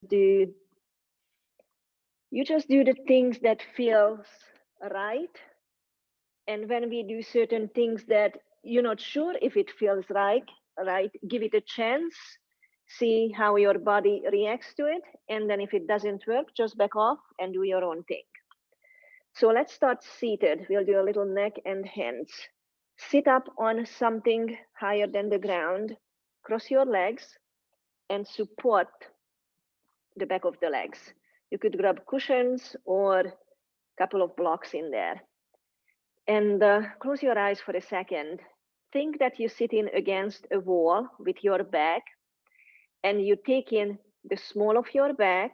do the things that feels right. And when we do certain things that you're not sure if it feels right, give it a chance, see how your body reacts to it, and then if it doesn't work, just back off and do your own thing. So let's start seated. We'll do a little neck and hands. Sit up on something higher than the ground, cross your legs, and support the back of the legs. You could grab cushions or a couple of blocks in there. And close your eyes for a second. Think that you're sitting against a wall with your back, and you take in the small of your back,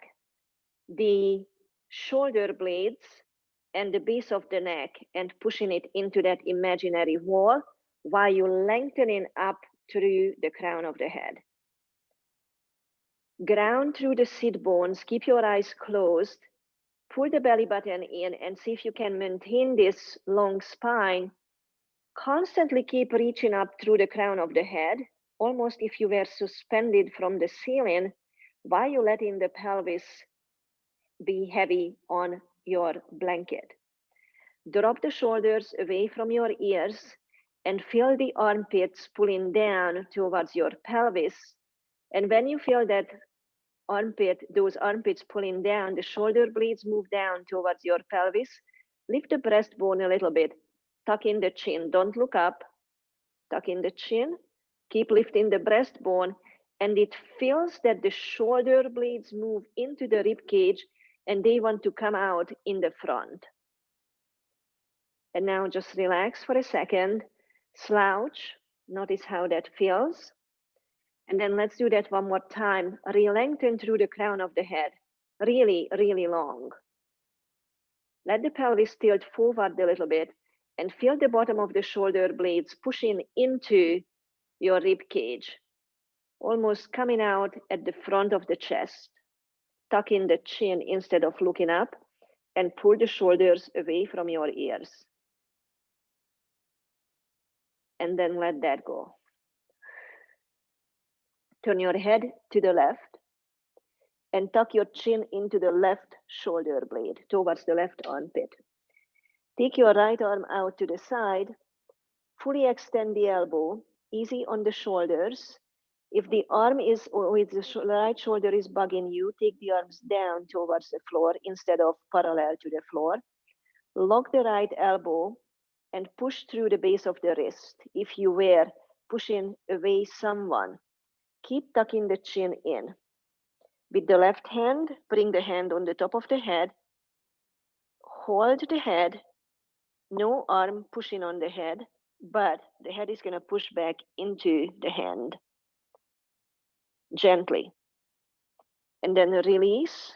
the shoulder blades, and the base of the neck, and pushing it into that imaginary wall while you're lengthening up through the crown of the head. Ground through the sit bones, keep your eyes closed, pull the belly button in, and see if you can maintain this long spine. Constantly keep reaching up through the crown of the head, almost if you were suspended from the ceiling, while you're letting the pelvis be heavy on your blanket. Drop the shoulders away from your ears and feel the armpits pulling down towards your pelvis. And when you feel that those armpits pulling down, the shoulder blades move down towards your pelvis. Lift the breastbone a little bit. Tuck in the chin. Don't look up. Tuck in the chin. Keep lifting the breastbone. And it feels that the shoulder blades move into the rib cage and they want to come out in the front. And now just relax for a second. Slouch. Notice how that feels. And then let's do that one more time. Re-lengthen through the crown of the head. Really, really long. Let the pelvis tilt forward a little bit and feel the bottom of the shoulder blades pushing into your rib cage, almost coming out at the front of the chest. Tuck in the chin instead of looking up and pull the shoulders away from your ears. And then let that go. Turn your head to the left and tuck your chin into the left shoulder blade towards the left armpit. Take your right arm out to the side, fully extend the elbow, easy on the shoulders. If the arm is, or if the right shoulder is bugging you, take the arms down towards the floor instead of parallel to the floor. Lock the right elbow and push through the base of the wrist. If you were pushing away someone, keep tucking the chin in. With the left hand, bring the hand on the top of the head. Hold the head. No arm pushing on the head, but the head is going to push back into the hand gently. And then release.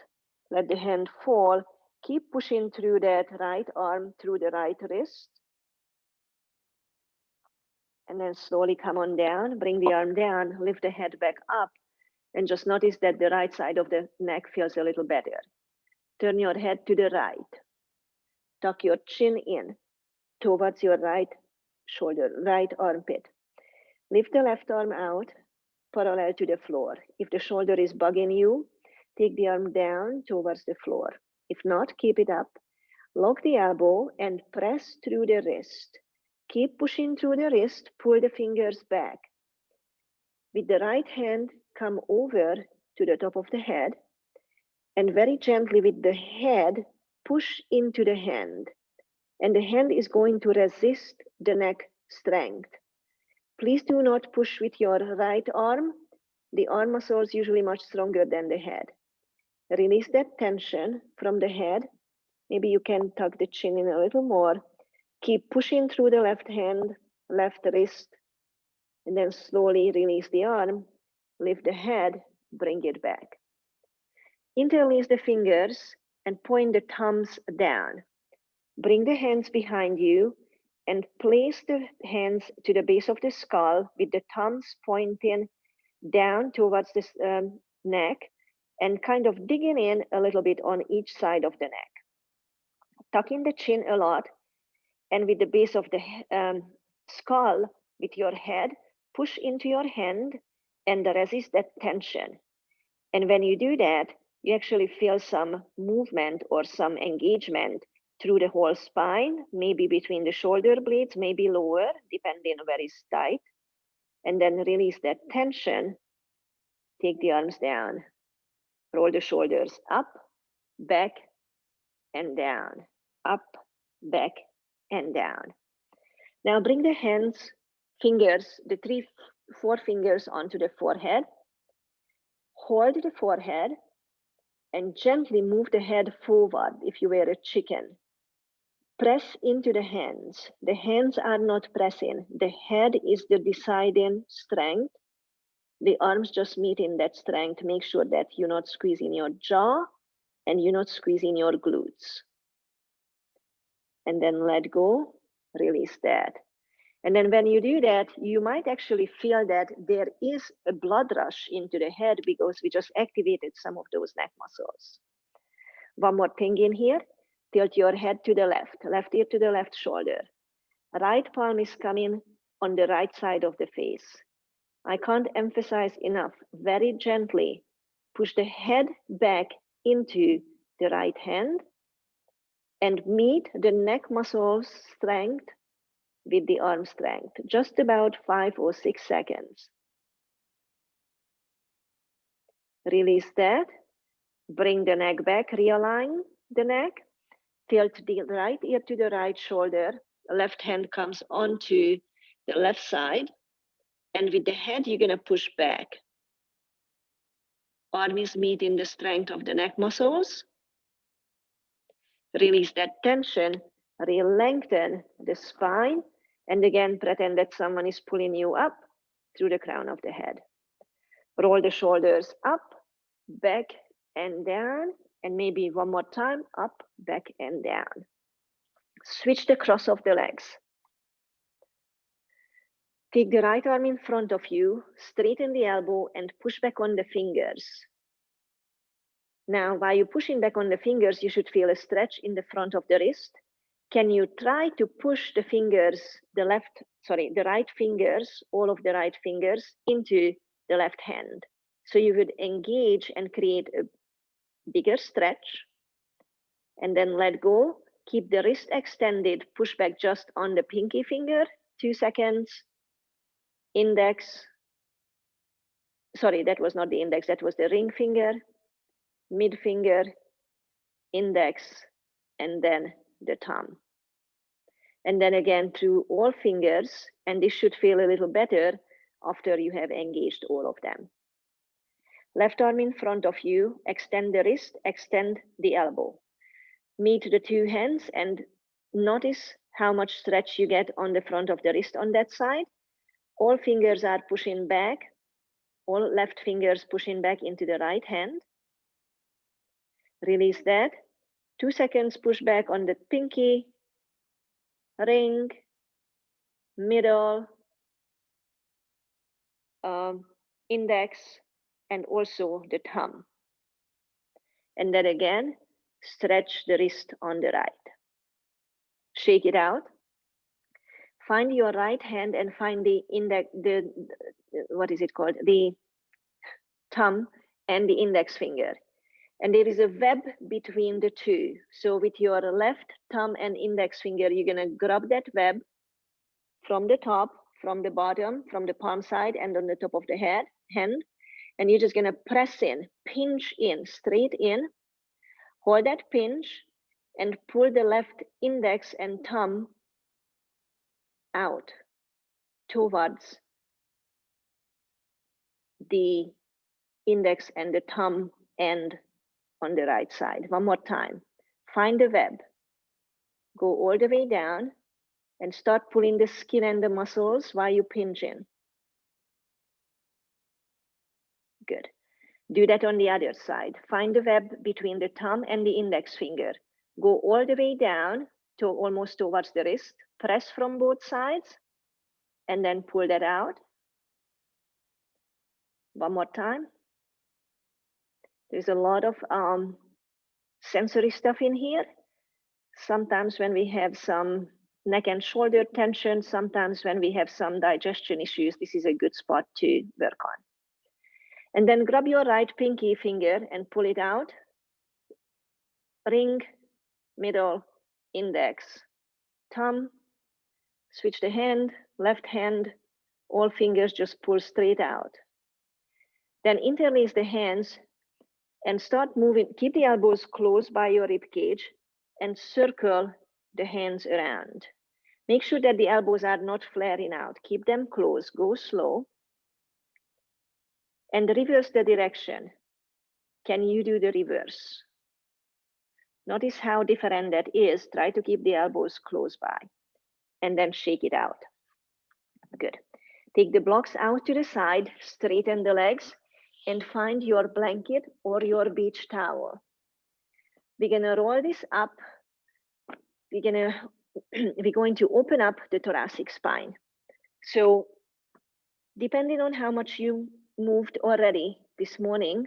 Let the hand fall. Keep pushing through that right arm, through the right wrist. And then slowly come on down. Bring the arm down. Lift the head back up. And just notice that the right side of the neck feels a little better. Turn your head to the right. Tuck your chin in towards your right shoulder, right armpit. Lift the left arm out, parallel to the floor. If the shoulder is bugging you, take the arm down towards the floor. If not, keep it up. Lock the elbow and press through the wrist. Keep pushing through the wrist, pull the fingers back. With the right hand, come over to the top of the head and very gently with the head, push into the hand. And the hand is going to resist the neck strength. Please do not push with your right arm. The arm muscle is usually much stronger than the head. Release that tension from the head. Maybe you can tuck the chin in a little more. Keep pushing through the left hand, left wrist, and then slowly release the arm, lift the head, bring it back. Interlace the fingers and point the thumbs down. Bring the hands behind you and place the hands to the base of the skull with the thumbs pointing down towards the neck and kind of digging in a little bit on each side of the neck. Tuck in the chin a lot and with the base of the skull with your head, push into your hand and resist that tension. And when you do that, you actually feel some movement or some engagement through the whole spine, maybe between the shoulder blades, maybe lower, depending on where it's tight. And then release that tension. Take the arms down. Roll the shoulders up, back, and down. Up, back, and down. Now bring the hands, fingers, the four fingers onto the forehead. Hold the forehead and gently move the head forward if you were a chicken. Press into the hands. The hands are not pressing. The head is the deciding strength. The arms just meet in that strength. Make sure that you're not squeezing your jaw and you're not squeezing your glutes. And then let go, release that. And then when you do that, you might actually feel that there is a blood rush into the head because we just activated some of those neck muscles. One more thing in here, tilt your head to the left ear to the left shoulder. Right palm is coming on the right side of the face. I can't emphasize enough, very gently push the head back into the right hand and meet the neck muscles strength with the arm strength, just about 5 or 6 seconds. Release that, bring the neck back, realign the neck, tilt the right ear to the right shoulder, left hand comes onto the left side, and with the head, you're gonna push back. Arms meet in the strength of the neck muscles. Release that tension, re-lengthen the spine, and again, pretend that someone is pulling you up through the crown of the head. Roll the shoulders up, back, and down, and maybe one more time, up, back, and down. Switch the cross of the legs. Take the right arm in front of you, straighten the elbow, and push back on the fingers. Now, while you're pushing back on the fingers, you should feel a stretch in the front of the wrist. Can you try to push the fingers, the right fingers, all of the right fingers into the left hand? So you would engage and create a bigger stretch, and then let go. Keep the wrist extended, push back just on the pinky finger, 2 seconds. Index, sorry, that was not the index, that was the ring finger, mid finger, index, and then the thumb. And then again through all fingers, and this should feel a little better after you have engaged all of them. Left arm in front of you, extend the wrist, extend the elbow. Meet the two hands and notice how much stretch you get on the front of the wrist on that side. All fingers are pushing back, all left fingers pushing back into the right hand. Release that. 2 seconds push back on the pinky, ring, middle, index, and also the thumb. And then again, stretch the wrist on the right. Shake it out. Find your right hand and find the index, what is it called? The thumb and the index finger. And there is a web between the two. So with your left thumb and index finger, you're gonna grab that web from the top, from the bottom, from the palm side, and on the top of the hand. And you're just gonna press in, pinch in, straight in, hold that pinch, and pull the left index and thumb out towards the index and the thumb end on the right side. One more time. Find the web, go all the way down, and start pulling the skin and the muscles while you pinch in. Good. Do that on the other side. Find the web between the thumb and the index finger. Go all the way down to almost towards the wrist. Press from both sides, and then pull that out. One more time. There's a lot of sensory stuff in here. Sometimes when we have some neck and shoulder tension, sometimes when we have some digestion issues, this is a good spot to work on. And then grab your right pinky finger and pull it out. Ring, middle, index, thumb. Switch the hand, left hand, all fingers just pull straight out. Then interlace the hands and start moving. Keep the elbows close by your rib cage and circle the hands around. Make sure that the elbows are not flaring out. Keep them close. Go slow. And reverse the direction. Can you do the reverse? Notice how different that is. Try to keep the elbows close by. And then shake it out. Good. Take the blocks out to the side, straighten the legs, and find your blanket or your beach towel. We're gonna roll this up. We're going to open up the thoracic spine. So depending on how much you moved already this morning,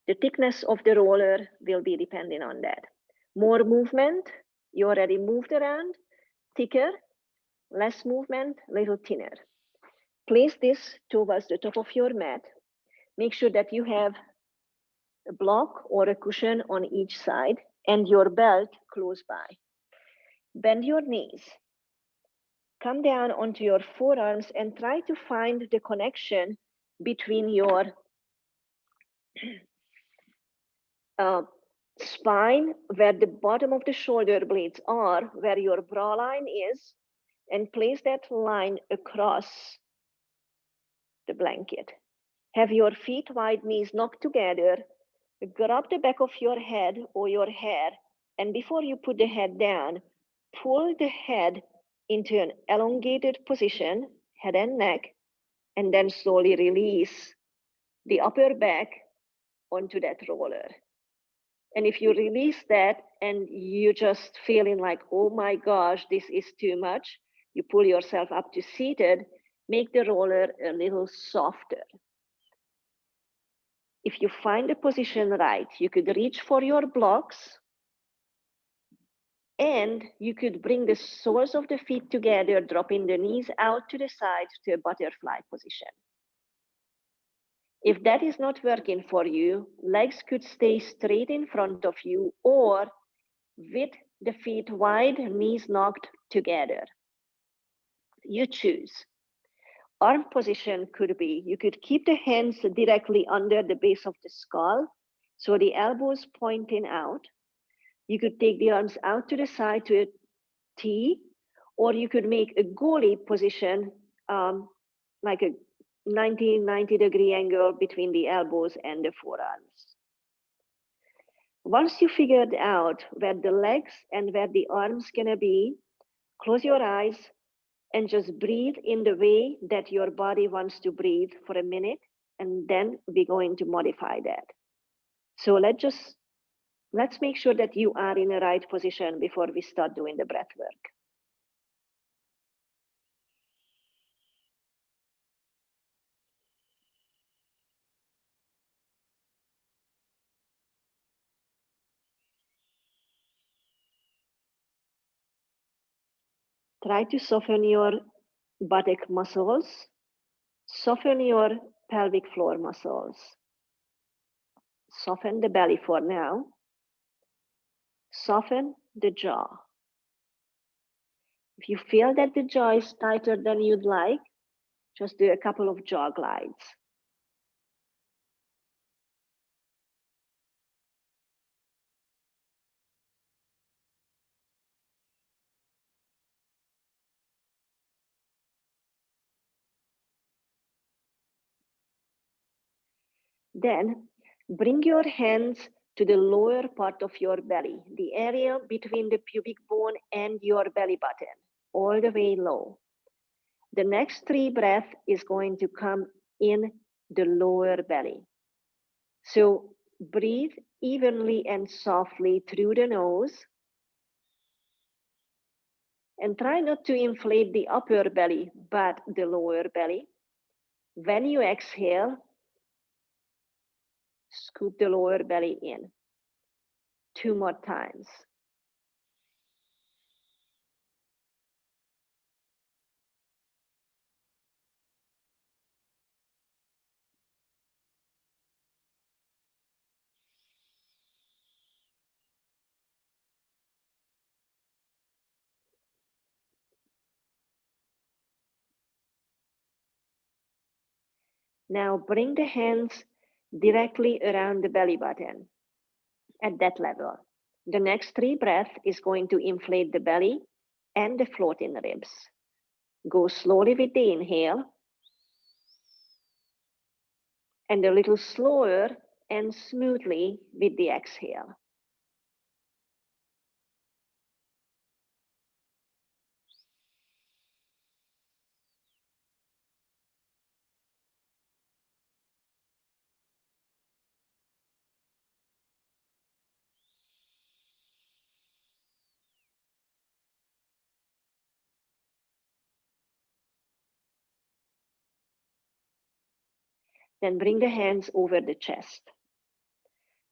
the thickness of the roller will be depending on that. More movement, you already moved around, thicker, less movement, little thinner. Place this towards the top of your mat. Make sure that you have a block or a cushion on each side and your belt close by. Bend your knees. Come down onto your forearms and try to find the connection between your spine, where the bottom of the shoulder blades are, where your bra line is, and place that line across the blanket. Have your feet wide, knees knocked together. Grab the back of your head or your hair, and before you put the head down, pull the head into an elongated position, head and neck, and then slowly release the upper back onto that roller. And if you release that and you just feeling like, oh my gosh, this is too much, you pull yourself up to seated, make the roller a little softer. If you find the position right, you could reach for your blocks and you could bring the soles of the feet together, dropping the knees out to the side to a butterfly position. If that is not working for you, legs could stay straight in front of you or with the feet wide, knees knocked together. You choose. Arm position could be, you could keep the hands directly under the base of the skull, so the elbows pointing out. You could take the arms out to the side to a T, or you could make a goalie position, like a 90-degree angle between the elbows and the forearms. Once you figured out where the legs and where the arms gonna be, close your eyes and just breathe in the way that your body wants to breathe for a minute, and then we're going to modify that. So let's make sure that you are in the right position before we start doing the breath work. Try to soften your buttock muscles, soften your pelvic floor muscles. Soften the belly for now. Soften the jaw. If you feel that the jaw is tighter than you'd like, just do a couple of jaw glides. Then bring your hands to the lower part of your belly, the area between the pubic bone and your belly button, all the way low. The next 3 breaths is going to come in the lower belly. So breathe evenly and softly through the nose. And try not to inflate the upper belly, but the lower belly. When you exhale, scoop the lower belly in. 2 more times. Now bring the hands directly around the belly button at that level. The next 3 breaths is going to inflate the belly and the floating ribs. Go slowly with the inhale and a little slower and smoothly with the exhale. Then bring the hands over the chest.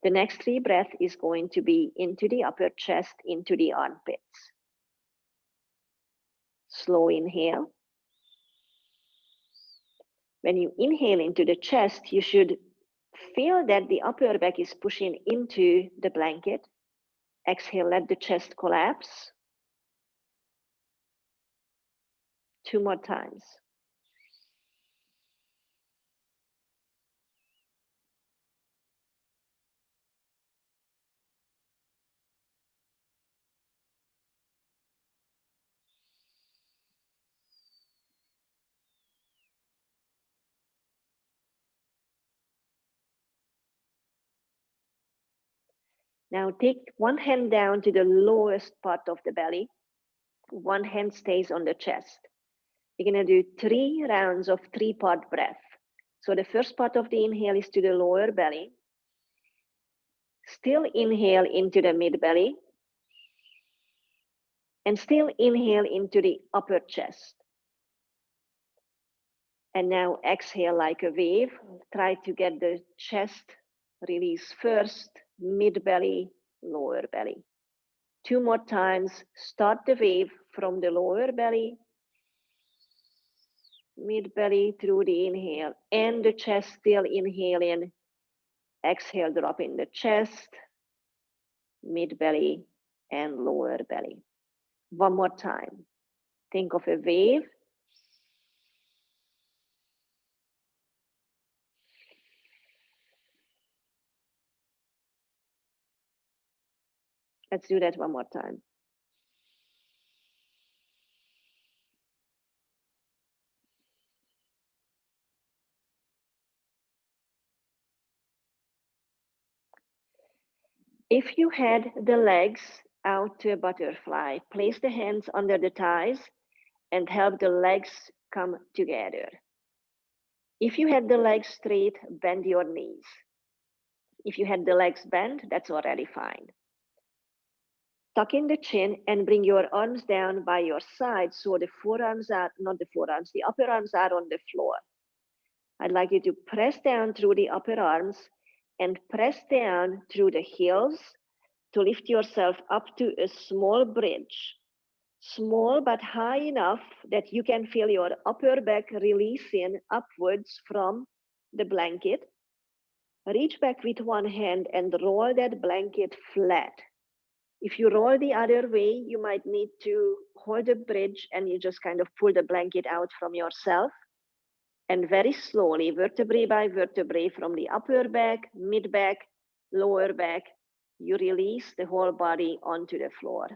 The next 3 breaths is going to be into the upper chest, into the armpits. Slow inhale. When you inhale into the chest, you should feel that the upper back is pushing into the blanket. Exhale, let the chest collapse. 2 more times. Now take one hand down to the lowest part of the belly. One hand stays on the chest. You're going to do 3 rounds of 3-part breath. So the first part of the inhale is to the lower belly. Still inhale into the mid belly. And still inhale into the upper chest. And now exhale like a wave. Try to get the chest release first, mid belly, lower belly. 2 more times. Start the wave from the lower belly, mid belly through the inhale, and the chest still inhaling. Exhale, drop in the chest, mid belly, and lower belly. One more time. Think of a wave. Let's do that one more time. If you had the legs out to a butterfly, place the hands under the thighs and help the legs come together. If you had the legs straight, bend your knees. If you had the legs bent, that's already fine. Tuck in the chin and bring your arms down by your side so the forearms are, not the forearms, the upper arms are on the floor. I'd like you to press down through the upper arms and press down through the heels to lift yourself up to a small bridge. Small but high enough that you can feel your upper back releasing upwards from the blanket. Reach back with one hand and roll that blanket flat. If you roll the other way, you might need to hold the bridge and you just kind of pull the blanket out from yourself. And very slowly, vertebrae by vertebrae, from the upper back, mid back, lower back, you release the whole body onto the floor.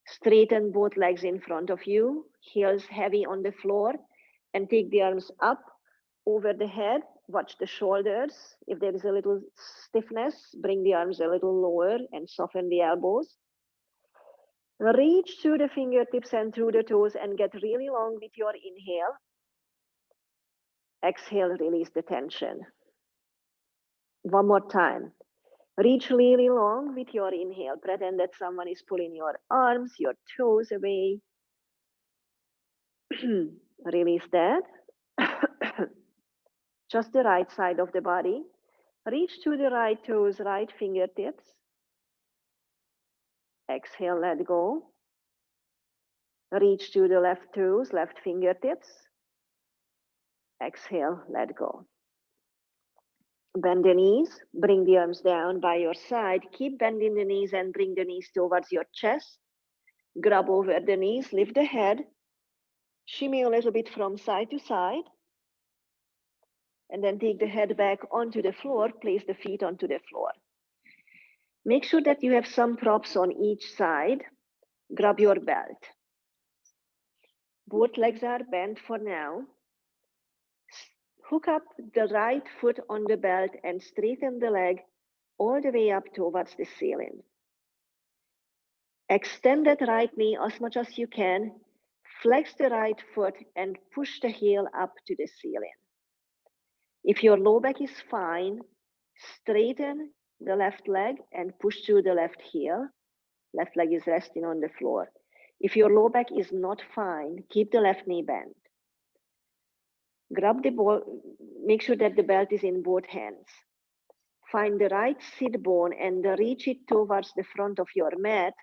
Straighten both legs in front of you, heels heavy on the floor, and take the arms up over the head. Watch the shoulders. If there is a little stiffness, bring the arms a little lower and soften the elbows. Reach through the fingertips and through the toes and get really long with your inhale. Exhale, release the tension. One more time. Reach really long with your inhale. Pretend that someone is pulling your arms, your toes away. Release that. Just the right side of the body. Reach to the right toes, right fingertips. Exhale, let go. Reach to the left toes, left fingertips. Exhale, let go. Bend the knees, bring the arms down by your side. Keep bending the knees and bring the knees towards your chest. Grab over the knees, lift the head. Shimmy a little bit from side to side. And then take the head back onto the floor, place the feet onto the floor. Make sure that you have some props on each side. Grab your belt. Both legs are bent for now. Hook up the right foot on the belt and straighten the leg all the way up towards the ceiling. Extend that right knee as much as you can. Flex the right foot and push the heel up to the ceiling. If your low back is fine, straighten the left leg and push through the left heel. Left leg is resting on the floor. If your low back is not fine, keep the left knee bent. Grab the ball, make sure that the belt is in both hands. Find the right sit bone and reach it towards the front of your mat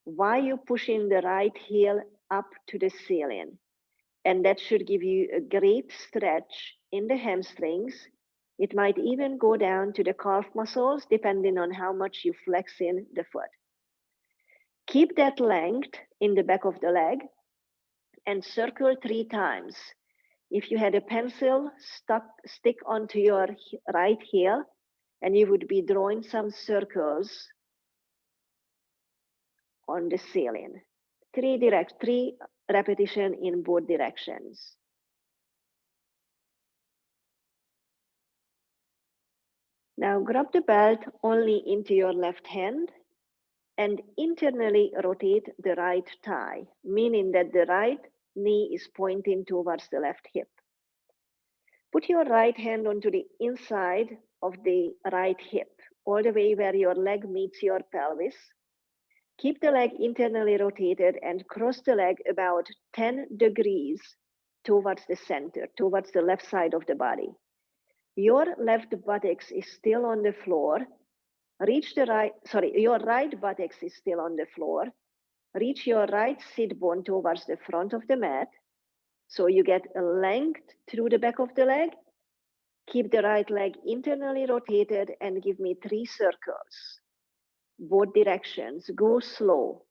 while you're pushing the right heel up to the ceiling. And that should give you a great stretch in the hamstrings. It might even go down to the calf muscles, depending on how much you flex in the foot. Keep that length in the back of the leg and circle 3 times. If you had a pencil stick onto your right heel, and you would be drawing some circles on the ceiling. 3 repetitions in both directions. Now grab the belt only into your left hand and internally rotate the right thigh, meaning that the right knee is pointing towards the left hip. Put your right hand onto the inside of the right hip, all the way where your leg meets your pelvis. Keep the leg internally rotated and cross the leg about 10 degrees towards the center, towards the left side of the body. Your left buttocks is still on the floor. Your right buttocks is still on the floor. Reach your right sit bone towards the front of the mat. So you get a length through the back of the leg. Keep the right leg internally rotated and give me 3 circles. Both directions, go slow.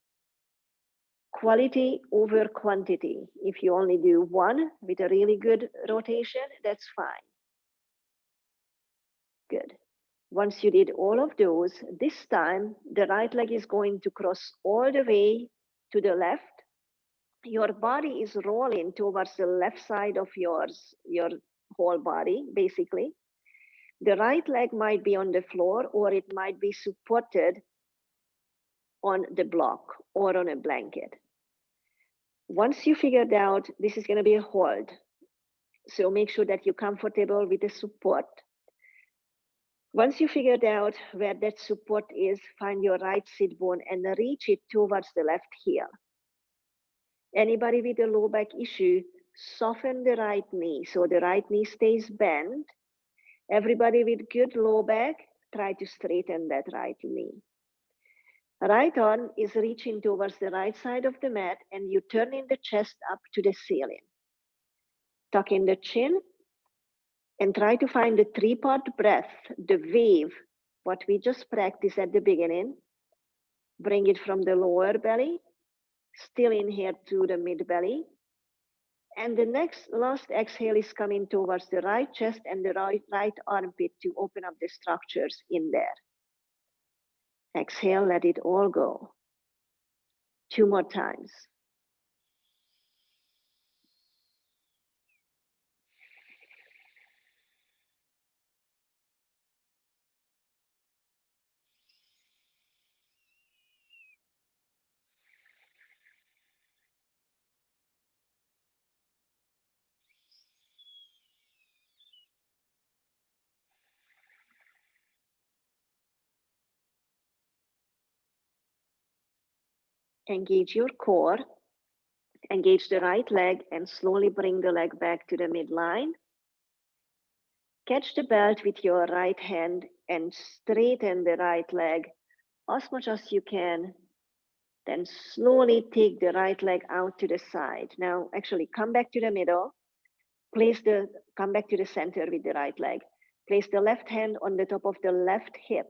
Quality over quantity. If you only do one with a really good rotation, that's fine. Good. Once you did all of those, this time the right leg is going to cross all the way to the left. Your body is rolling towards the left side of your whole body, basically. The right leg might be on the floor or it might be supported on the block or on a blanket. Once you figured out this is going to be a hold, so make sure that you're comfortable with the support. Once you figured out where that support is, find your right sit bone and reach it towards the left heel. Anybody with a low back issue, soften the right knee so the right knee stays bent. Everybody with good low back, try to straighten that right knee. Right arm is reaching towards the right side of the mat and you turning the chest up to the ceiling. Tuck in the chin and try to find the 3-part breath, the wave, what we just practiced at the beginning. Bring it from the lower belly, still inhale to the mid belly. And the last exhale is coming towards the right chest and the right armpit to open up the structures in there. Exhale, let it all go. 2 more times. Engage your core. Engage the right leg and slowly bring the leg back to the midline. Catch the belt with your right hand and straighten the right leg as much as you can. Then slowly take the right leg out to the side. Now, actually, come back to the middle. Come back to the center with the right leg. Place the left hand on the top of the left hip.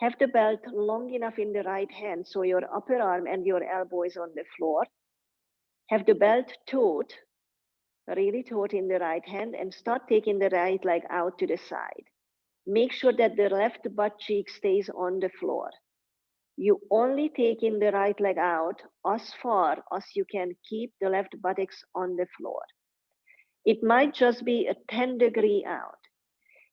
Have the belt long enough in the right hand so your upper arm and your elbow is on the floor. Have the belt taut really taut in the right hand, and start taking the right leg out to the side. Make sure that the left butt cheek stays on the floor. You only take in the right leg out as far as you can keep the left buttocks on the floor. It might just be a 10-degree out.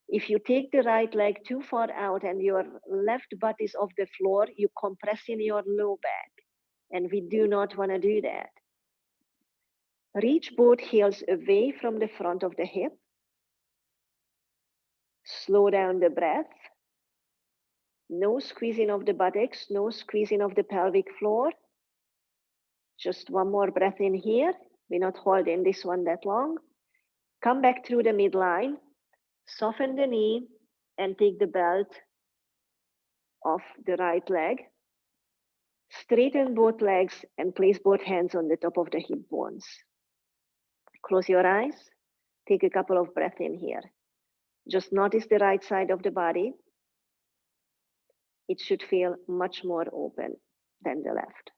If you take the right leg too far out and your left butt is off the floor, you compress in your low back. And we do not want to do that. Reach both heels away from the front of the hip. Slow down the breath. No squeezing of the buttocks, no squeezing of the pelvic floor. Just one more breath in here. We're not holding this one that long. Come back through the midline. Soften the knee and take the belt off the right leg. Straighten both legs and place both hands on the top of the hip bones. Close your eyes. Take a couple of breaths in here. Just notice the right side of the body. It should feel much more open than the left.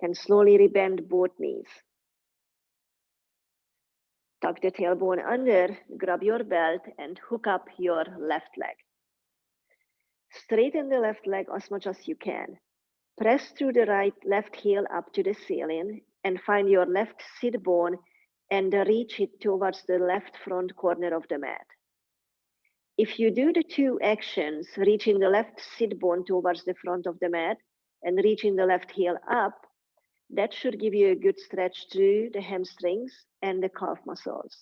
Then slowly rebend both knees. Tuck the tailbone under, grab your belt, and hook up your left leg. Straighten the left leg as much as you can. Press through the left heel up to the ceiling and find your left sit bone and reach it towards the left front corner of the mat. If you do the two actions, reaching the left sit bone towards the front of the mat and reaching the left heel up, that should give you a good stretch through the hamstrings and the calf muscles.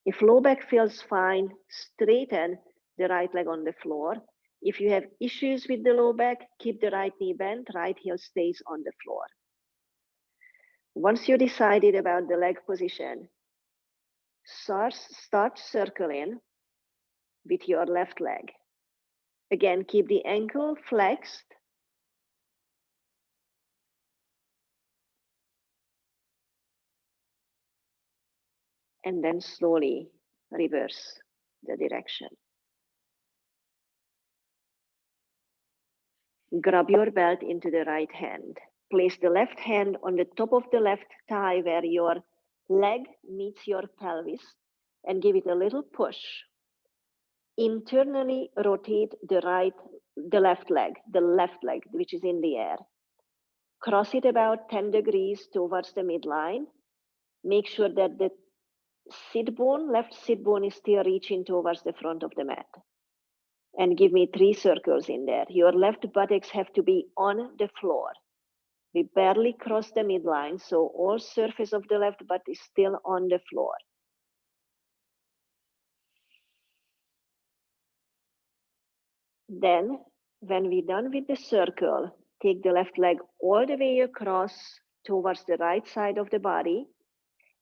If low back feels fine, straighten the right leg on the floor. If you have issues with the low back, keep the right knee bent, right heel stays on the floor. Once you decided about the leg position, start circling with your left leg. Again, keep the ankle flexed. And then slowly reverse the direction. Grab your belt into the right hand. Place the left hand on the top of the left thigh where your leg meets your pelvis and give it a little push. Internally rotate the left leg, which is in the air. Cross it about 10 degrees towards the midline. Make sure that the left sit bone is still reaching towards the front of the mat. And give me 3 circles in there. Your left buttocks have to be on the floor. We barely cross the midline, so all surface of the left butt is still on the floor. Then, when we're done with the circle, take the left leg all the way across towards the right side of the body,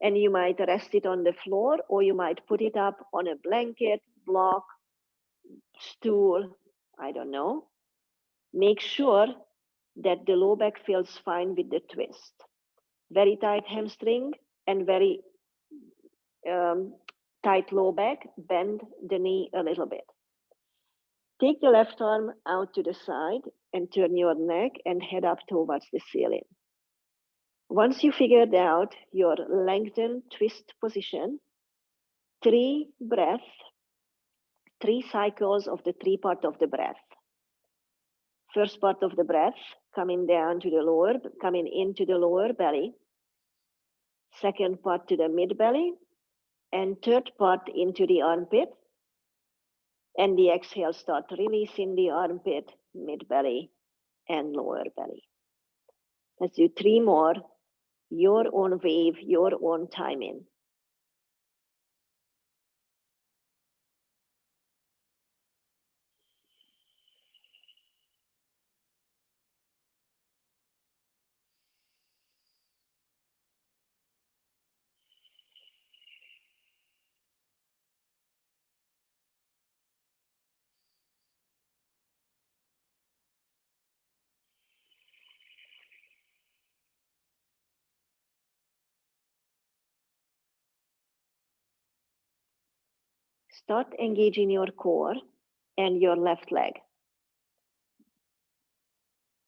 and you might rest it on the floor, or you might put it up on a blanket, block, stool, I don't know. Make sure that the low back feels fine with the twist. Very tight hamstring and very tight low back, bend the knee a little bit. Take the left arm out to the side and turn your neck and head up towards the ceiling. Once you figured out your lengthened twist position, 3 breaths, 3 cycles of the 3 part of the breath. First part of the breath, coming into the lower belly. Second part to the mid belly, and third part into the armpit. And the exhale, start releasing the armpit, mid belly, and lower belly. Let's do 3 more. Your own wave, your own timing. Start engaging your core and your left leg.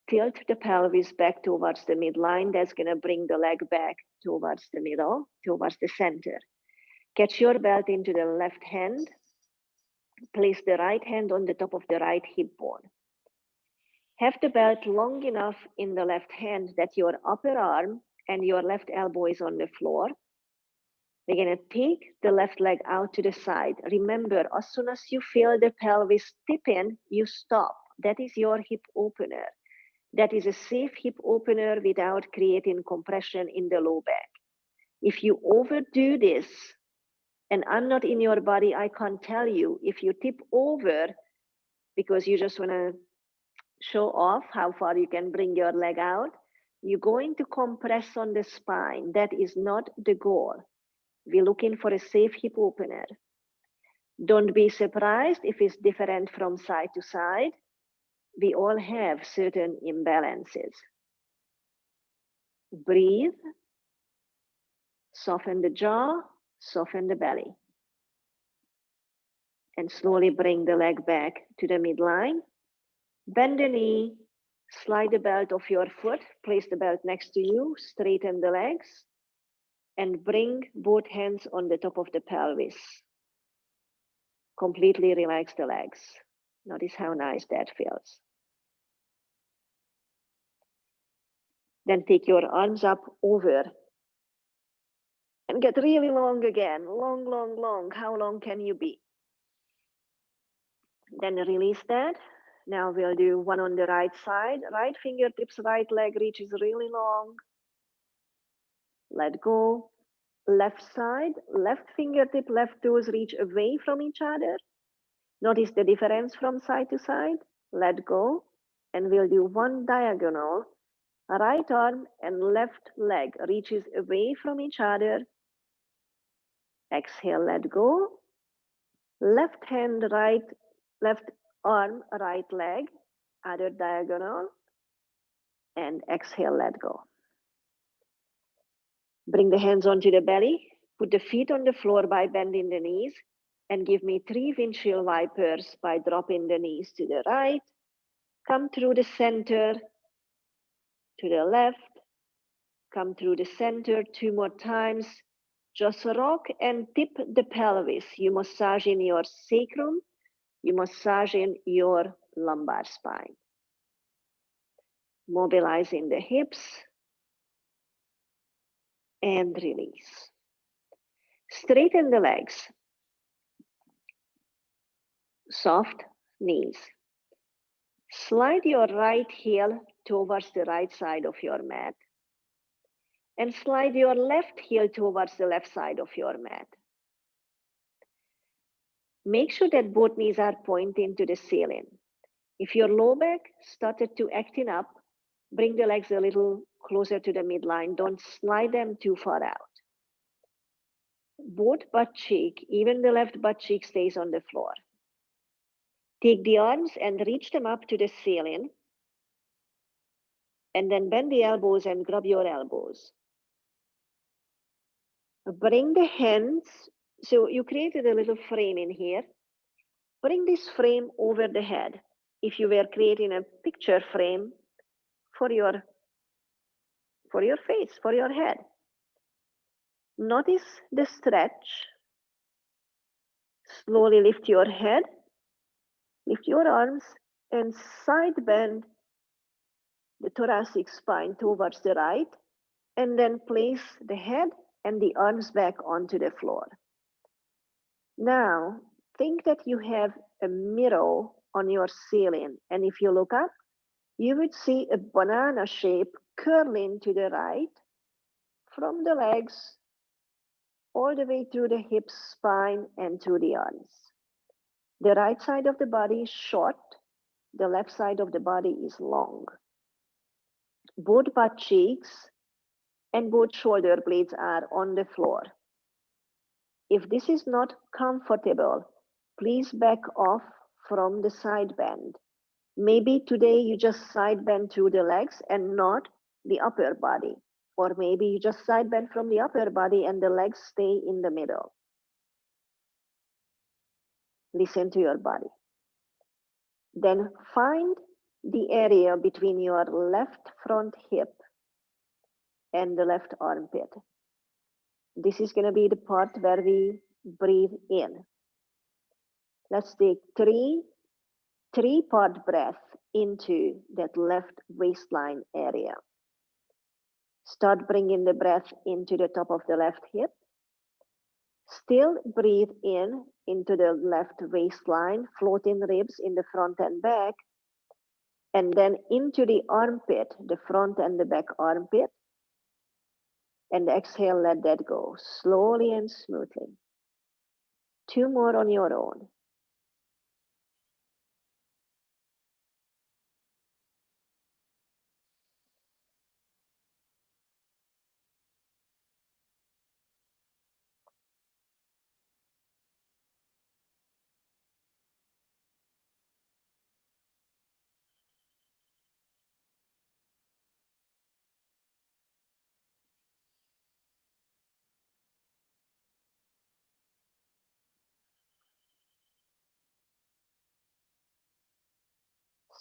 Tilt the pelvis back towards the midline. That's going to bring the leg back towards the middle, towards the center. Catch your belt into the left hand. Place the right hand on the top of the right hip bone. Have the belt long enough in the left hand that your upper arm and your left elbow is on the floor. We're going to take the left leg out to the side. Remember, as soon as you feel the pelvis tip in, you stop. That is your hip opener. That is a safe hip opener without creating compression in the low back. If you overdo this, and I'm not in your body, I can't tell you. If you tip over because you just want to show off how far you can bring your leg out, you're going to compress on the spine. That is not the goal. We're looking for a safe hip opener. Don't be surprised if it's different from side to side. We all have certain imbalances. Breathe, soften the jaw, soften the belly. And slowly bring the leg back to the midline. Bend the knee, slide the belt off your foot, place the belt next to you, straighten the legs, and bring both hands on the top of the pelvis. Completely relax the legs. Notice how nice that feels. Then take your arms up over and get really long again. Long, long, long. How long can you be? Then release that. Now we'll do one on the right side. Right fingertips, right leg reaches really long. Let go. Left side, left fingertip, left toes reach away from each other. Notice the difference from side to side. Let go. And we'll do one diagonal. Right arm and left leg reaches away from each other. Exhale, let go. Left hand, left arm, right leg, other diagonal. And exhale, let go. Bring the hands onto the belly. Put the feet on the floor by bending the knees. And give me 3 windshield wipers by dropping the knees to the right. Come through the center, to the left. Come through the center 2 more times. Just rock and tip the pelvis. You massage in your sacrum. You massage in your lumbar spine. Mobilizing the hips. And release. Straighten the legs. Soft knees. Slide your right heel towards the right side of your mat. And slide your left heel towards the left side of your mat. Make sure that both knees are pointing to the ceiling. If your low back started to acting up, bring the legs a little closer to the midline. Don't slide them too far out. Both butt cheek, even the left butt cheek, stays on the floor. Take the arms and reach them up to the ceiling. And then bend the elbows and grab your elbows. Bring the hands, so you created a little frame in here. Bring this frame over the head. If you were creating a picture frame for your face, for your head. Notice the stretch. Slowly lift your head, lift your arms, and side bend the thoracic spine towards the right, and then place the head and the arms back onto the floor. Now, think that you have a mirror on your ceiling, and if you look up, you would see a banana shape curling to the right from the legs all the way through the hips, spine, and to the arms. The right side of the body is short, the left side of the body is long. Both butt cheeks and both shoulder blades are on the floor. If this is not comfortable, please back off from the side bend. Maybe today you just side bend through the legs and not the upper body. Or maybe you just side bend from the upper body and the legs stay in the middle. Listen to your body. Then find the area between your left front hip and the left armpit. This is going to be the part where we breathe in. Let's take three-part breath into that left waistline area. Start bringing the breath into the top of the left hip. Still breathe in into the left waistline, floating ribs in the front and back, and then into the armpit, the front and the back armpit. And exhale, let that go slowly and smoothly. 2 more on your own.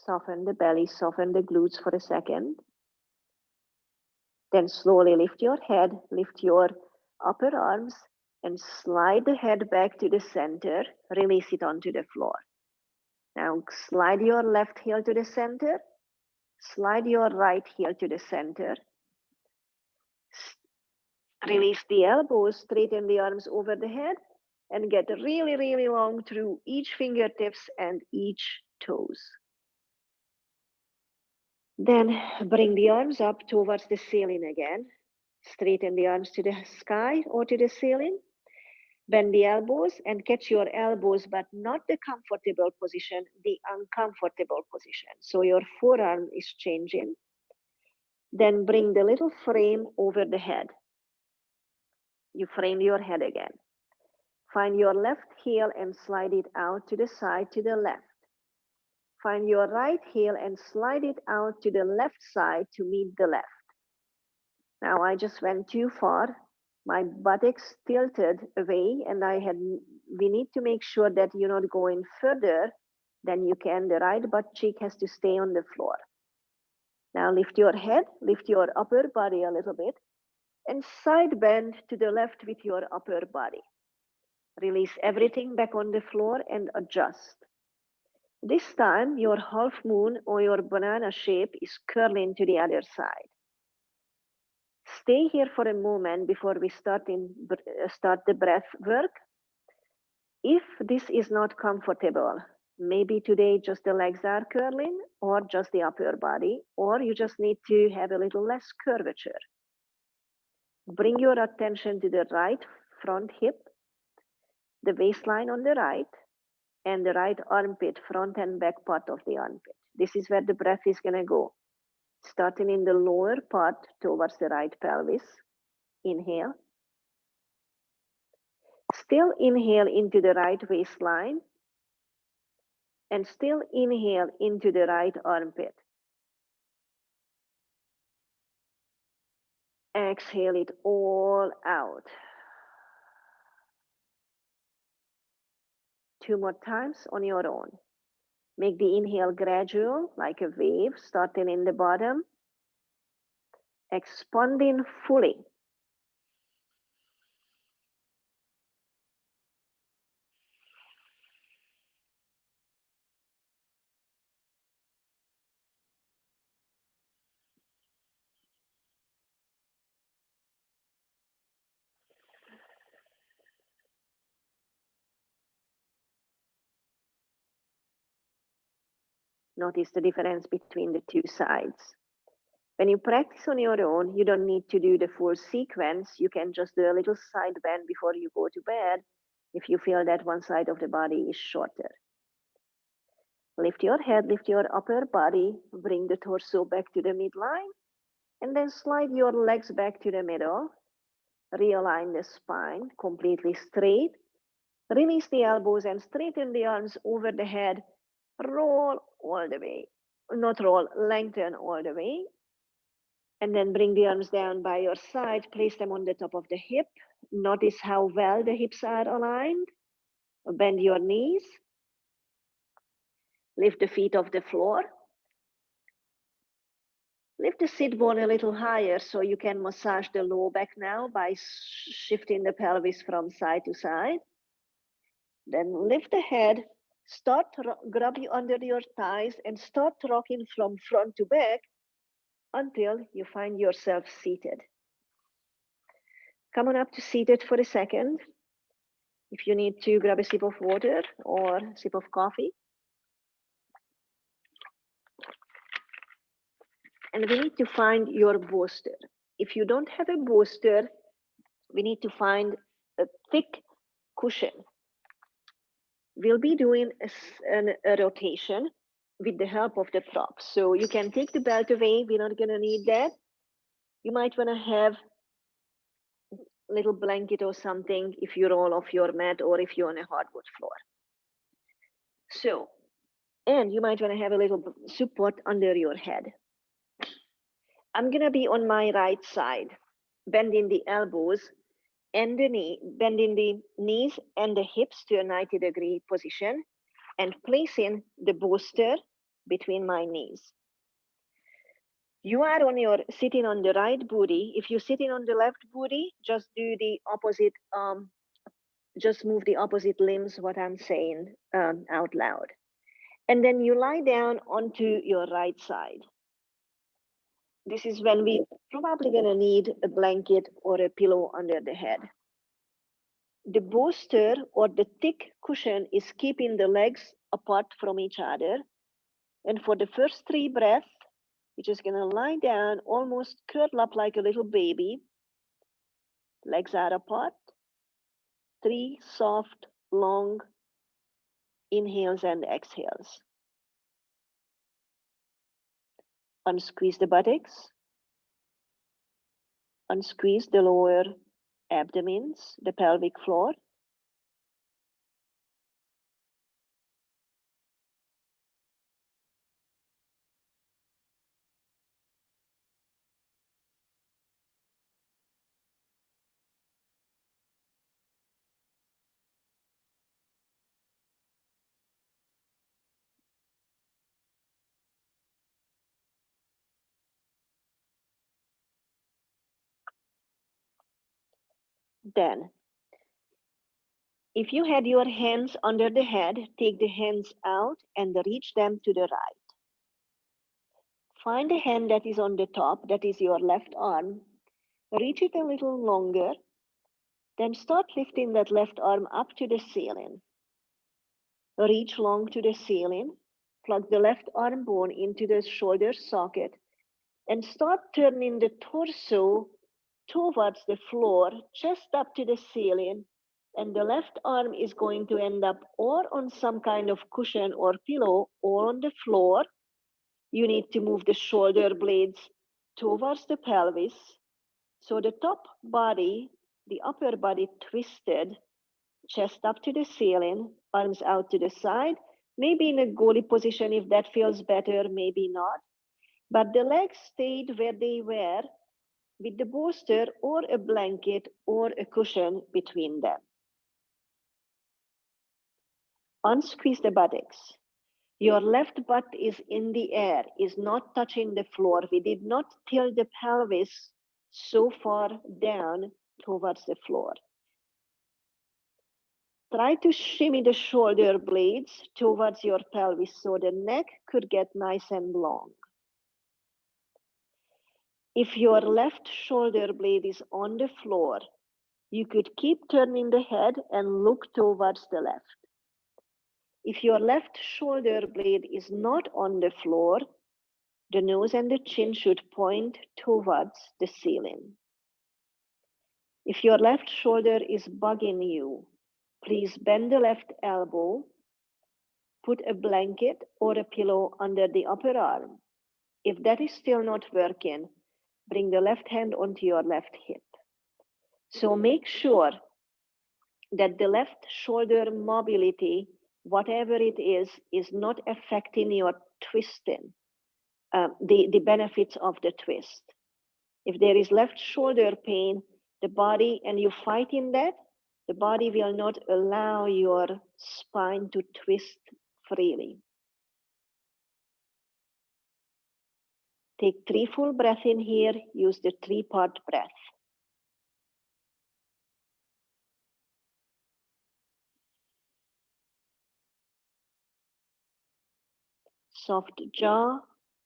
Soften the belly, soften the glutes for a second. Then slowly lift your head, lift your upper arms, and slide the head back to the center. Release it onto the floor. Now slide your left heel to the center. Slide your right heel to the center. Release the elbows, straighten the arms over the head, and get really, really long through each fingertips and each toes. Then bring the arms up towards the ceiling again. Straighten the arms to the sky or to the ceiling. Bend the elbows and catch your elbows, but not the comfortable position, the uncomfortable position. So your forearm is changing. Then bring the little frame over the head. You frame your head again. Find your left heel and slide it out to the side to the left. Find your right heel and slide it out to the left side to meet the left. Now I just went too far. My buttocks tilted away and we need to make sure that you're not going further than you can. The right butt cheek has to stay on the floor. Now lift your head, lift your upper body a little bit, and side bend to the left with your upper body. Release everything back on the floor and adjust. This time, your half moon or your banana shape is curling to the other side. Stay here for a moment before we start the breath work. If this is not comfortable, maybe today just the legs are curling or just the upper body, or you just need to have a little less curvature. Bring your attention to the right front hip, the waistline on the right, and the right armpit, front and back part of the armpit. This is where the breath is going to go. Starting in the lower part towards the right pelvis. Inhale. Still inhale into the right waistline. And still inhale into the right armpit. Exhale it all out. 2 more times on your own. Make the inhale gradual, like a wave, starting in the bottom. Expanding fully. Notice the difference between the two sides. When you practice on your own, you don't need to do the full sequence. You can just do a little side bend before you go to bed if you feel that one side of the body is shorter. Lift your head, lift your upper body, bring the torso back to the midline, and then slide your legs back to the middle. Realign the spine completely straight. Release the elbows and straighten the arms over the head. Roll all the way. Not roll, lengthen all the way. And then bring the arms down by your side. Place them on the top of the hip. Notice how well the hips are aligned. Bend your knees. Lift the feet off the floor. Lift the sit bone a little higher so you can massage the low back now by shifting the pelvis from side to side. Then lift the head, grab you under your thighs and start rocking from front to back until you find yourself seated. Come on up to seated for a second. If you need to, grab a sip of water or a sip of coffee. And we need to find your bolster. If you don't have a bolster, we need to find a thick cushion. We'll be doing a rotation with the help of the prop. So you can take the belt away. We're not going to need that. You might want to have a little blanket or something if you roll off your mat or if you're on a hardwood floor. So, and you might want to have a little support under your head. I'm going to be on my right side, bending the elbows and the knee, bending the knees and the hips to a 90-degree position and placing the bolster between my knees. You are sitting on the right booty. If you're sitting on the left booty, just do the opposite, just move the opposite limbs, what I'm saying out loud. And then you lie down onto your right side. This is when we probably gonna need a blanket or a pillow under the head. The bolster or the thick cushion is keeping the legs apart from each other. And for the first 3 breaths, you're just gonna lie down, almost curl up like a little baby. Legs are apart. 3 soft, long inhales and exhales. Unsqueeze the buttocks. Unsqueeze the lower abdomens, the pelvic floor. Then, if you had your hands under the head, take the hands out and reach them to the right. Find a hand that is on the top, that is your left arm. Reach it a little longer. Then start lifting that left arm up to the ceiling. Reach long to the ceiling. Plug the left arm bone into the shoulder socket and start turning the torso towards the floor, chest up to the ceiling, and the left arm is going to end up or on some kind of cushion or pillow or on the floor. You need to move the shoulder blades towards the pelvis. So the top body, the upper body twisted, chest up to the ceiling, arms out to the side, maybe in a goalie position if that feels better, maybe not. But the legs stayed where they were with the bolster or a blanket or a cushion between them. Unsqueeze the buttocks. Your left butt is in the air, is not touching the floor. We did not tilt the pelvis so far down towards the floor. Try to shimmy the shoulder blades towards your pelvis so the neck could get nice and long. If your left shoulder blade is on the floor, you could keep turning the head and look towards the left. If your left shoulder blade is not on the floor, the nose and the chin should point towards the ceiling. If your left shoulder is bugging you, please bend the left elbow, put a blanket or a pillow under the upper arm. If that is still not working, bring the left hand onto your left hip. So make sure that the left shoulder mobility, whatever it is not affecting your twisting, the benefits of the twist. If there is left shoulder pain, the body, and you fight in that, the body will not allow your spine to twist freely. Take 3 full breaths in here. Use the 3-part breath. Soft jaw,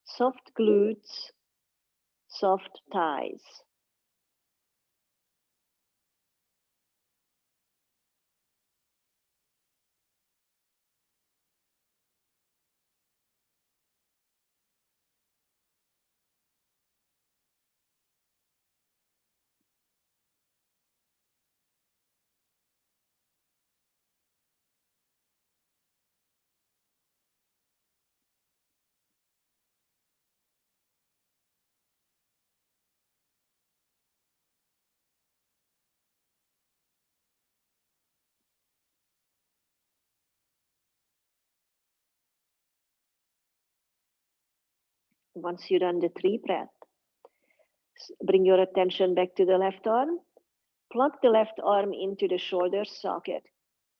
soft glutes, soft thighs. Once you've done the 3 breaths, bring your attention back to the left arm. Plug the left arm into the shoulder socket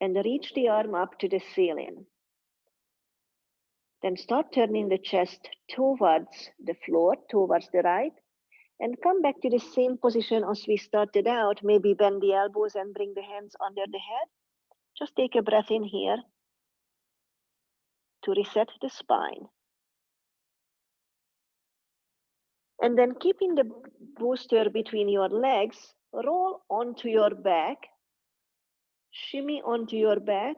and reach the arm up to the ceiling. Then start turning the chest towards the floor, towards the right, and come back to the same position as we started out. Maybe bend the elbows and bring the hands under the head. Just take a breath in here to reset the spine. And then keeping the booster between your legs, roll onto your back, shimmy onto your back,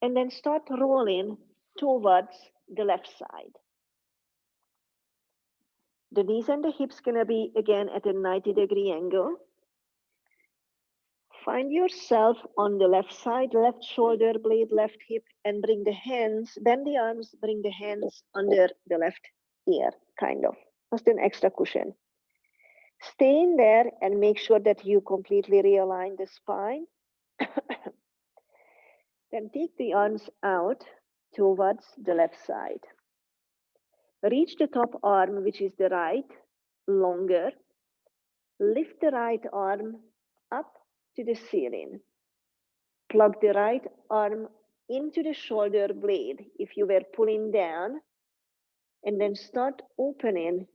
and then start rolling towards the left side. The knees and the hips gonna be again at a 90-degree angle. Find yourself on the left side, left shoulder blade, left hip, and bring the hands, bend the arms, bring the hands under the left ear, kind of. Just an extra cushion. Stay in there and make sure that you completely realign the spine. Then take the arms out towards the left side. Reach the top arm, which is the right, longer. Lift the right arm up to the ceiling. Plug the right arm into the shoulder blade if you were pulling down, and then start opening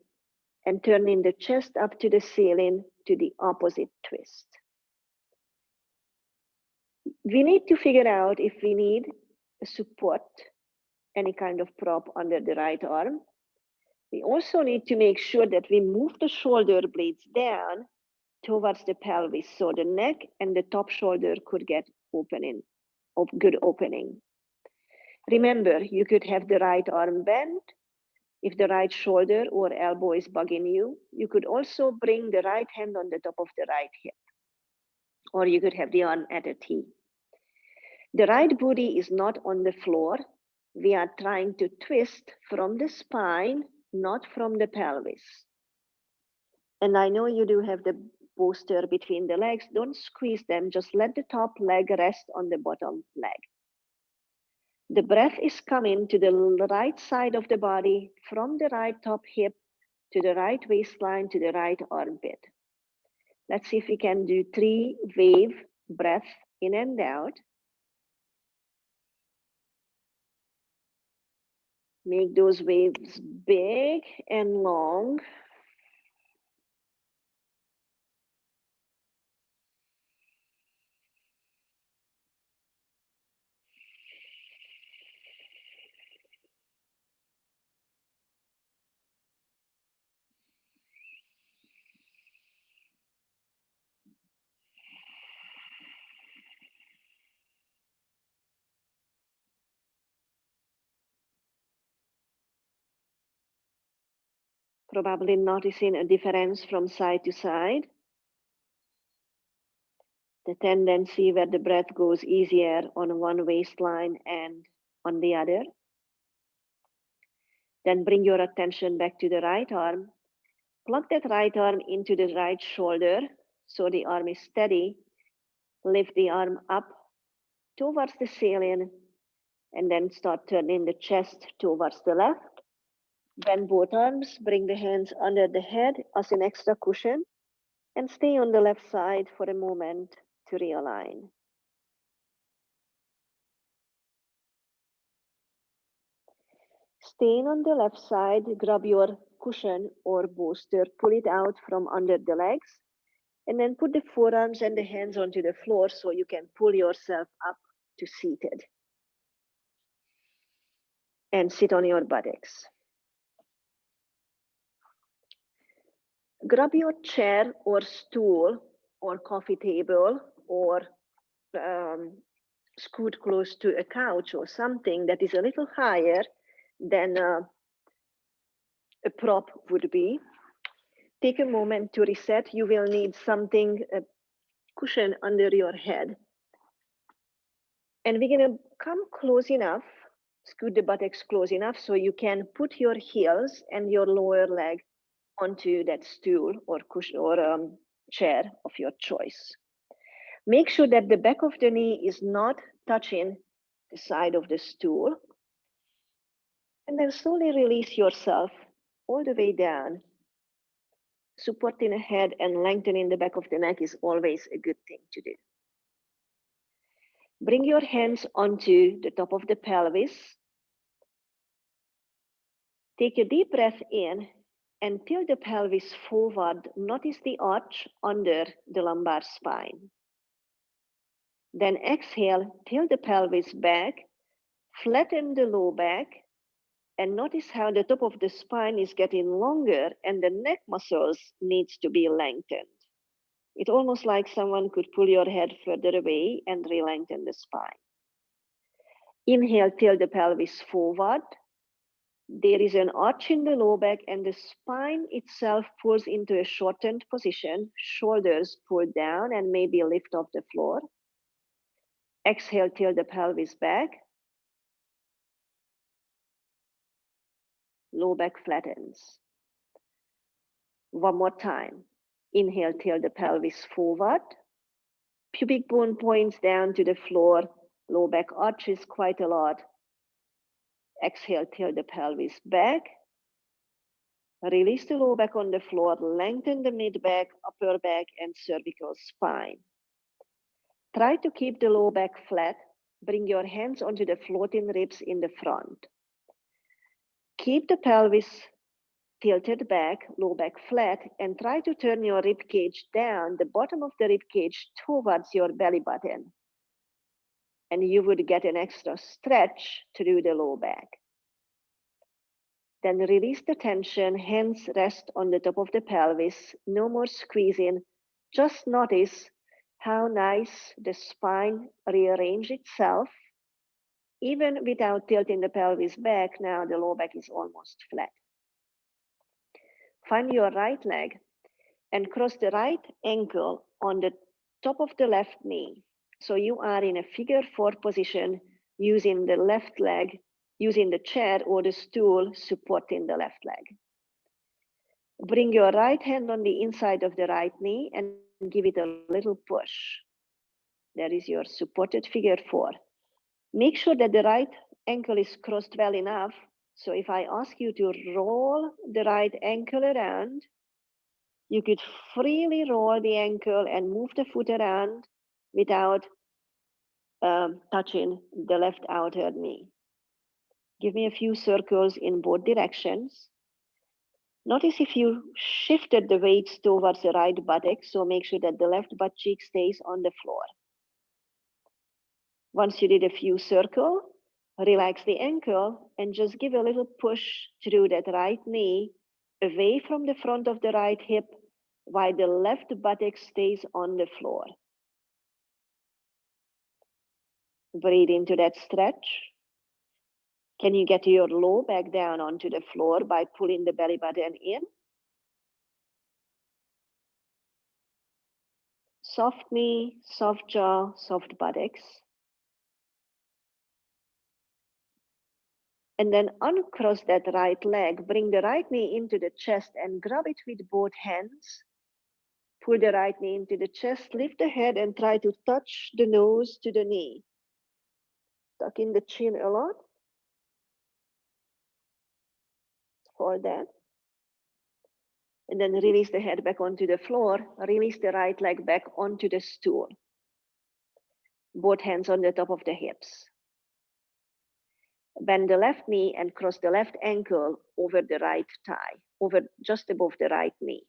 and turning the chest up to the ceiling to the opposite twist. We need to figure out if we need a support, any kind of prop under the right arm. We also need to make sure that we move the shoulder blades down towards the pelvis so the neck and the top shoulder could get opening, of good opening. Remember, you could have the right arm bent. If the right shoulder or elbow is bugging you, you could also bring the right hand on the top of the right hip, or you could have the arm at a T. The right booty is not on the floor. We are trying to twist from the spine, not from the pelvis. And I know you do have the booster between the legs. Don't squeeze them. Just let the top leg rest on the bottom leg. The breath is coming to the right side of the body, from the right top hip to the right waistline to the right armpit. Let's see if we can do 3 wave breath in and out. Make those waves big and long. Probably noticing a difference from side to side. The tendency where the breath goes easier on one waistline and on the other. Then bring your attention back to the right arm. Plug that right arm into the right shoulder so the arm is steady. Lift the arm up towards the ceiling and then start turning the chest towards the left. Bend both arms, bring the hands under the head as an extra cushion, and stay on the left side for a moment to realign. Staying on the left side, grab your cushion or bolster, pull it out from under the legs, and then put the forearms and the hands onto the floor so you can pull yourself up to seated. And sit on your buttocks. Grab your chair or stool or coffee table or scoot close to a couch or something that is a little higher than a prop would be. Take a moment to reset. You will need something, a cushion under your head. And we're going to come close enough, scoot the buttocks close enough so you can put your heels and your lower leg onto that stool or cushion or chair of your choice. Make sure that the back of the knee is not touching the side of the stool. And then slowly release yourself all the way down. Supporting the head and lengthening the back of the neck is always a good thing to do. Bring your hands onto the top of the pelvis. Take a deep breath in and tilt the pelvis forward. Notice the arch under the lumbar spine. Then exhale, tilt the pelvis back, flatten the low back, and notice how the top of the spine is getting longer and the neck muscles needs to be lengthened. It's almost like someone could pull your head further away and re-lengthen the spine. Inhale, tilt the pelvis forward. There is an arch in the low back and the spine itself pulls into a shortened position, shoulders pull down and maybe lift off the floor. Exhale, tilt the pelvis back. Low back flattens. One more time. Inhale, tilt the pelvis forward. Pubic bone points down to the floor. Low back arches quite a lot. Exhale, tilt the pelvis back. Release the low back on the floor. Lengthen the mid back, upper back, and cervical spine. Try to keep the low back flat. Bring your hands onto the floating ribs in the front. Keep the pelvis tilted back, low back flat, and try to turn your rib cage down, the bottom of the rib cage towards your belly button. And you would get an extra stretch through the low back. Then release the tension, hands rest on the top of the pelvis, no more squeezing. Just notice how nice the spine rearranges itself. Even without tilting the pelvis back, now the low back is almost flat. Find your right leg and cross the right ankle on the top of the left knee. So you are in a figure 4 position using the left leg, using the chair or the stool supporting the left leg. Bring your right hand on the inside of the right knee and give it a little push. That is your supported figure 4. Make sure that the right ankle is crossed well enough. So if I ask you to roll the right ankle around, you could freely roll the ankle and move the foot around without touching the left outer knee. Give me a few circles in both directions. Notice if you shifted the weights towards the right buttock, so make sure that the left butt cheek stays on the floor. Once you did a few circles, relax the ankle and just give a little push through that right knee away from the front of the right hip while the left buttock stays on the floor. Breathe into that stretch. Can you get your low back down onto the floor by pulling the belly button in? Soft knee, soft jaw, soft buttocks. And then uncross that right leg. Bring the right knee into the chest and grab it with both hands. Pull the right knee into the chest, lift the head and try to touch the nose to the knee. Tuck in the chin a lot. Hold that. And then release the head back onto the floor. Release the right leg back onto the stool. Both hands on the top of the hips. Bend the left knee and cross the left ankle over the right thigh, just above the right knee.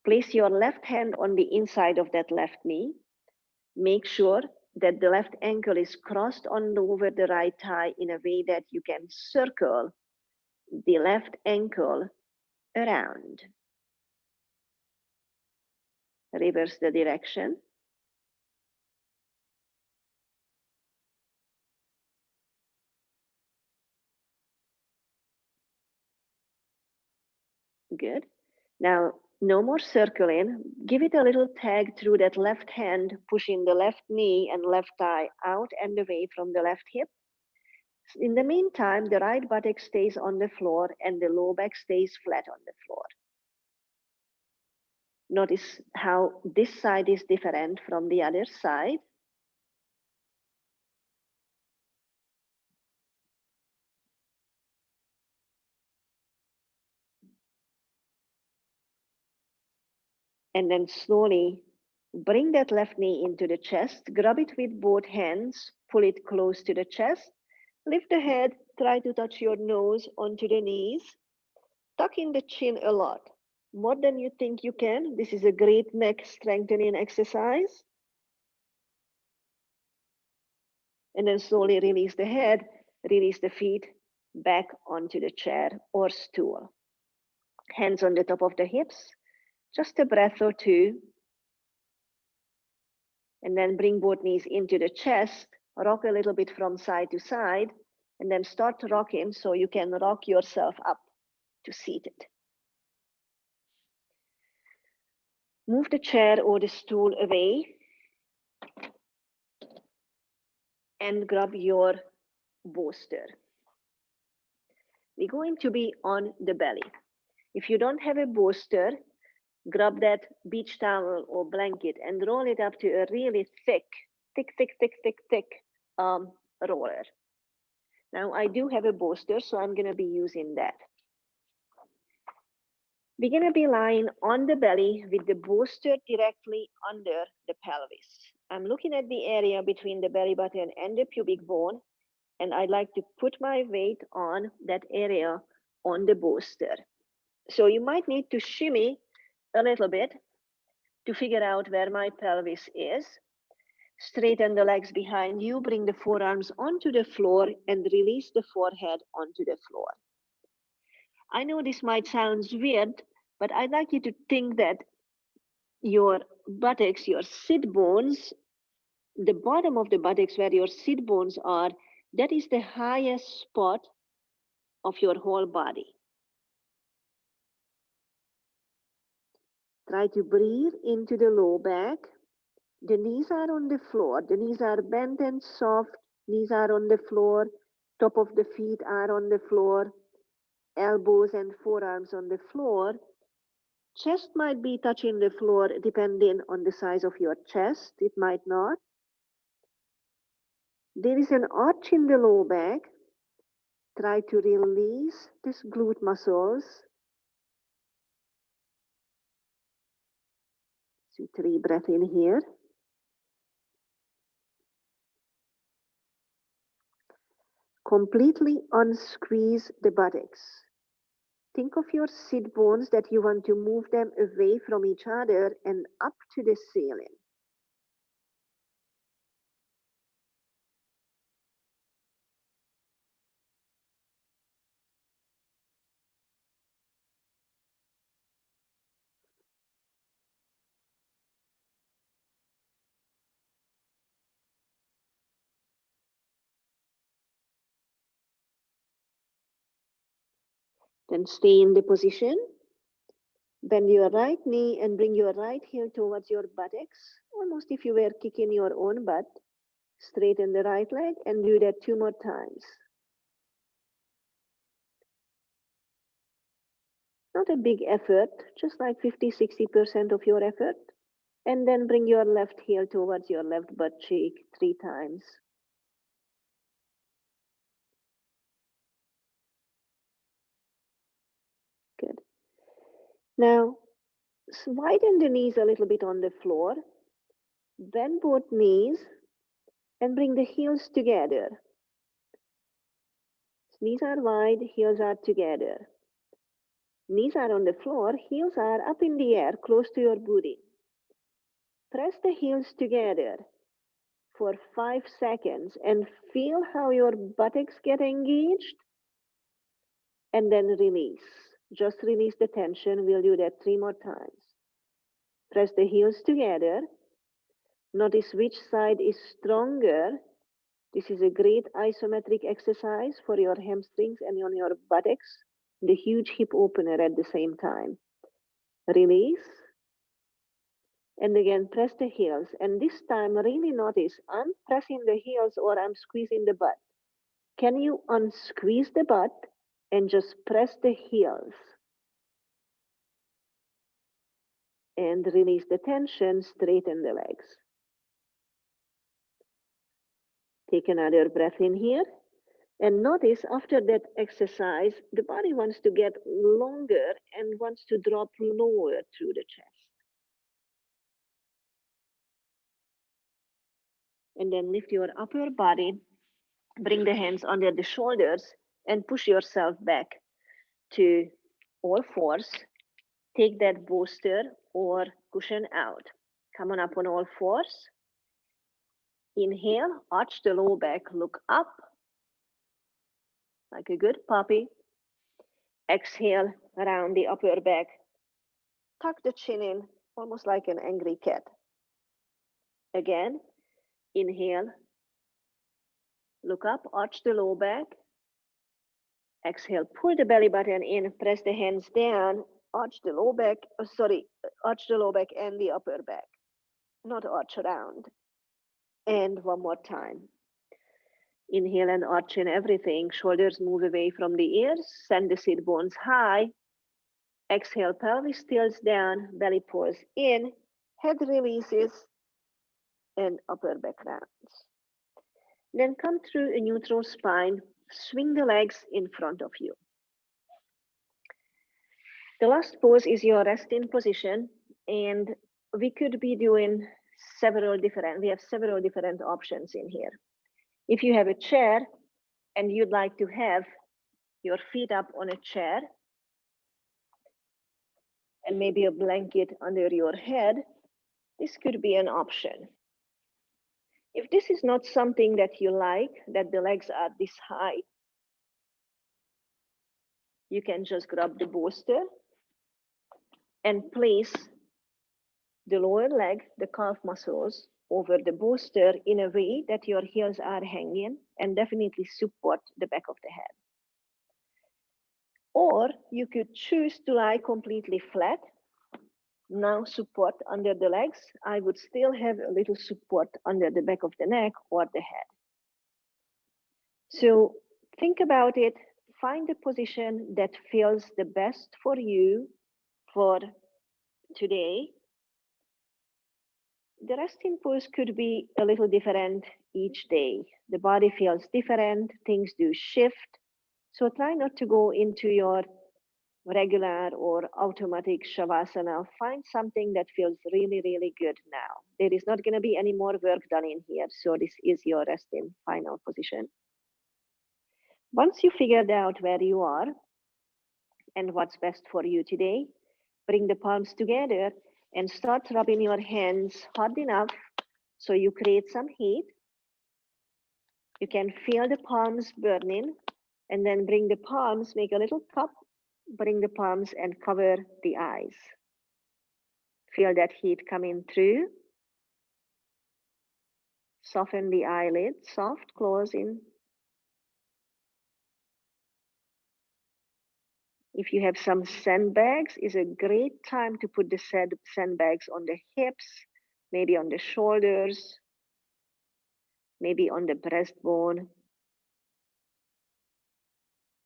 Place your left hand on the inside of that left knee. Make sure that the left ankle is crossed on over the right thigh in a way that you can circle the left ankle around. Reverse the direction. Good. Now, no more circling. Give it a little tag through that left hand, pushing the left knee and left thigh out and away from the left hip. In the meantime, the right buttock stays on the floor and the low back stays flat on the floor. Notice how this side is different from the other side. And then slowly bring that left knee into the chest, grab it with both hands, pull it close to the chest, lift the head, try to touch your nose onto the knees, tuck in the chin a lot, more than you think you can. This is a great neck strengthening exercise. And then slowly release the head, release the feet back onto the chair or stool. Hands on the top of the hips, just a breath or two. And then bring both knees into the chest, rock a little bit from side to side, and then start rocking so you can rock yourself up to seated. Move the chair or the stool away and grab your bolster. We're going to be on the belly. If you don't have a bolster, grab that beach towel or blanket and roll it up to a really thick roller. Now I do have a bolster, so I'm going to be using that. We're going to be lying on the belly with the bolster directly under the pelvis. I'm looking at the area between the belly button and the pubic bone, and I'd like to put my weight on that area on the bolster. So you might need to shimmy a little bit to figure out where my pelvis is. Straighten the legs behind you, bring the forearms onto the floor, and release the forehead onto the floor. I know this might sound weird, but I'd like you to think that your buttocks, your sit bones, the bottom of the buttocks where your sit bones are, that is the highest spot of your whole body. Try to breathe into the low back. The knees are on the floor. The knees are bent and soft. Knees are on the floor. Top of the feet are on the floor. Elbows and forearms on the floor. Chest might be touching the floor depending on the size of your chest. It might not. There is an arch in the low back. Try to release these glute muscles. 3 breaths in here. Completely unsqueeze the buttocks. Think of your sit bones that you want to move them away from each other and up to the ceiling. Then stay in the position. Bend your right knee and bring your right heel towards your buttocks, almost if you were kicking your own butt. Straighten the right leg and do that 2 more times. Not a big effort, just like 50-60% of your effort. And then bring your left heel towards your left butt cheek 3 times. Good. Now, widen the knees a little bit on the floor. Bend both knees and bring the heels together. Knees are wide, heels are together. Knees are on the floor, heels are up in the air, close to your booty. Press the heels together for 5 seconds and feel how your buttocks get engaged and then release. Just release the tension. We'll do that 3 more times. Press the heels together. Notice which side is stronger. This is a great isometric exercise for your hamstrings and on your buttocks, the huge hip opener at the same time. Release. And again, press the heels. And this time, really notice I'm pressing the heels or I'm squeezing the butt. Can you unsqueeze the butt and just press the heels? And release the tension, straighten the legs. Take another breath in here. And notice after that exercise, the body wants to get longer and wants to drop lower through the chest. And then lift your upper body, bring the hands under the shoulders, and push yourself back to all fours. Take that bolster or cushion out. Come on up on all fours. Inhale, arch the low back, look up like a good puppy. Exhale, round the upper back. Tuck the chin in, almost like an angry cat. Again, inhale, look up, arch the low back. Exhale, pull the belly button in, press the hands down, arch the low back, arch the low back and the upper back, not arch around. And one more time. Inhale and arch in everything. Shoulders move away from the ears, send the sit bones high. Exhale, pelvis tilts down, belly pulls in, head releases, and upper back rounds. Then come through a neutral spine, swing the legs in front of you. The last pose is your resting position, and we could be doing we have several different options in here. If you have a chair and you'd like to have your feet up on a chair and maybe a blanket under your head, this could be an option. If this is not something that you like, that the legs are this high, you can just grab the bolster and place the lower leg, the calf muscles, over the bolster in a way that your heels are hanging and definitely support the back of the head. Or you could choose to lie completely flat. Now support under the legs. I would still have a little support under the back of the neck or the head. So think about it. Find a position that feels the best for you for today. The resting pose could be a little different each day. The body feels different, things do shift. So try not to go into your regular or automatic shavasana. Find something that feels really, really good now. There is not going to be any more work done in here. So this is your resting final position. Once you figured out where you are and what's best for you today, bring the palms together and start rubbing your hands hard enough so you create some heat. You can feel the palms burning, and then bring the palms, make a little cup, bring the palms and cover the eyes. Feel that heat coming through. Soften the eyelids, soft closing. If you have some sandbags, it's a great time to put the sandbags on the hips, maybe on the shoulders, maybe on the breastbone.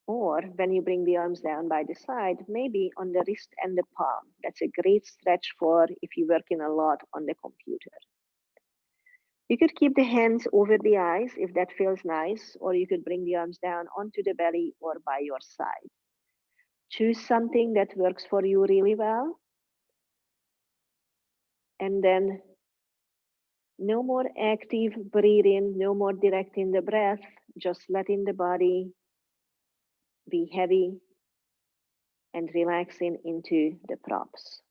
Or when you bring the arms down by the side, maybe on the wrist and the palm. That's a great stretch for if you're working a lot on the computer. You could keep the hands over the eyes if that feels nice, or you could bring the arms down onto the belly or by your side. Choose something that works for you really well. And then no more active breathing, no more directing the breath, just letting the body be heavy and relaxing into the props.